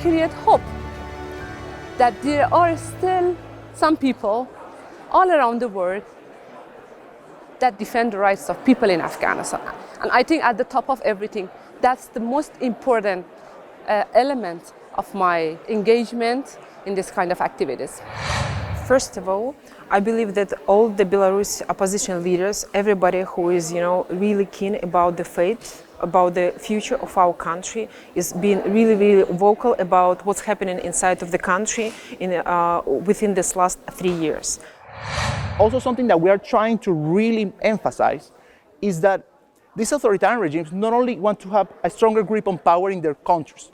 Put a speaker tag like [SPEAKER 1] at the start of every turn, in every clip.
[SPEAKER 1] create hope that there are still some people all around the world that defend the rights of people in Afghanistan. And I think at the top of everything, that's the most important element of my engagement in this kind of activities.
[SPEAKER 2] First of all, I believe that all the Belarus opposition leaders, everybody who is, really keen about the fate, about the future of our country, is being really, really vocal about what's happening inside of the country within this last 3 years.
[SPEAKER 3] Also, something that we are trying to really emphasize is that these authoritarian regimes not only want to have a stronger grip on power in their countries,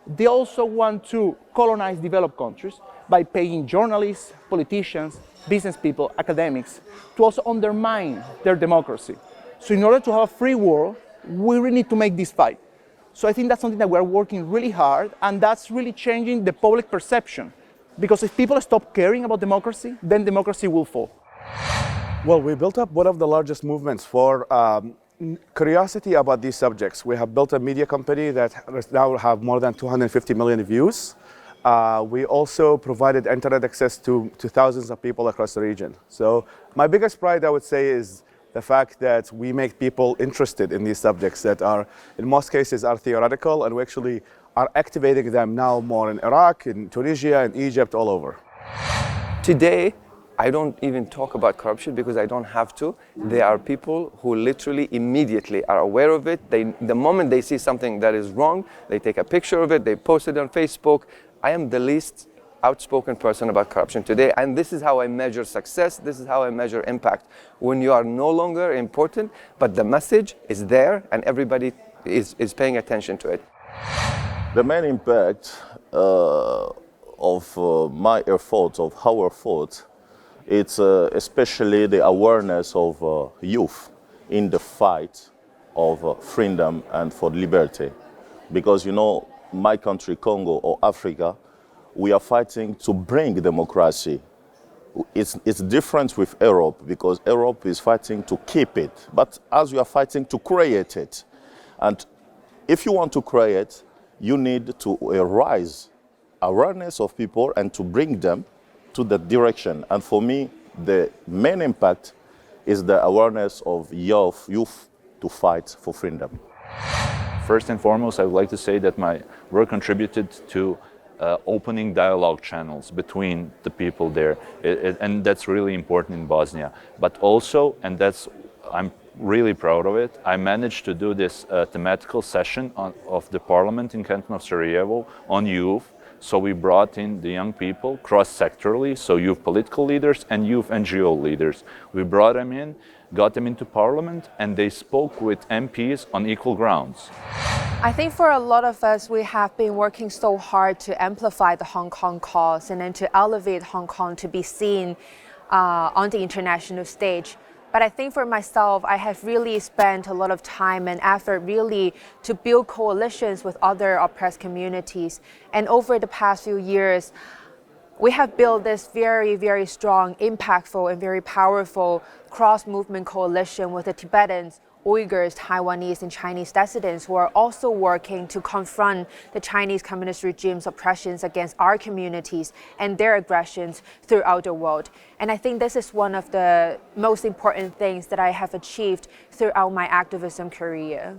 [SPEAKER 3] they also want to colonize developed countries by paying journalists, politicians, business people, academics, to also undermine their democracy. So in order to have a free world, we really need to make this fight. So I think that's something that we're working really hard, and that's really changing the public perception. Because if people stop caring about democracy, then democracy will fall.
[SPEAKER 4] Well, we built up one of the largest movements for curiosity about these subjects. We have built a media company that now have more than 250 million views. We also provided internet access to thousands of people across the region. So my biggest pride, I would say, is the fact that we make people interested in these subjects that are, in most cases, are theoretical, and we actually are activating them now more in Iraq, in Tunisia, in Egypt, all over.
[SPEAKER 5] Today, I don't even talk about corruption because I don't have to. There are people who literally immediately are aware of it. The moment they see something that is wrong, they take a picture of it, they post it on Facebook. I am the least outspoken person about corruption today, and this is how I measure success, this is how I measure impact. When you are no longer important, but the message is there and everybody is paying attention to it.
[SPEAKER 6] The main impact of my efforts, of our efforts, it's especially the awareness of youth in the fight of freedom and for liberty. Because, my country, Congo or Africa, we are fighting to bring democracy. It's different with Europe, because Europe is fighting to keep it, but as we are fighting to create it. And if you want to create, you need to raise awareness of people and to bring them to that direction. And for me, the main impact is the awareness of youth to fight for freedom.
[SPEAKER 7] First and foremost, I would like to say that my work contributed to opening dialogue channels between the people there, and that's really important in Bosnia. But also, and I'm really proud of it, I managed to do this thematical session of the parliament in Canton of Sarajevo on youth. So we brought in the young people cross-sectorally, so youth political leaders and youth NGO leaders. We brought them in, got them into parliament, and they spoke with MPs on equal grounds.
[SPEAKER 8] I think for a lot of us, we have been working so hard to amplify the Hong Kong cause and then to elevate Hong Kong to be seen on the international stage. But I think for myself, I have really spent a lot of time and effort really to build coalitions with other oppressed communities. And over the past few years, we have built this very, very strong, impactful, and very powerful cross-movement coalition with the Tibetans, Uyghurs, Taiwanese, and Chinese dissidents who are also working to confront the Chinese Communist regime's oppressions against our communities and their aggressions throughout the world. And I think this is one of the most important things that I have achieved throughout my activism career.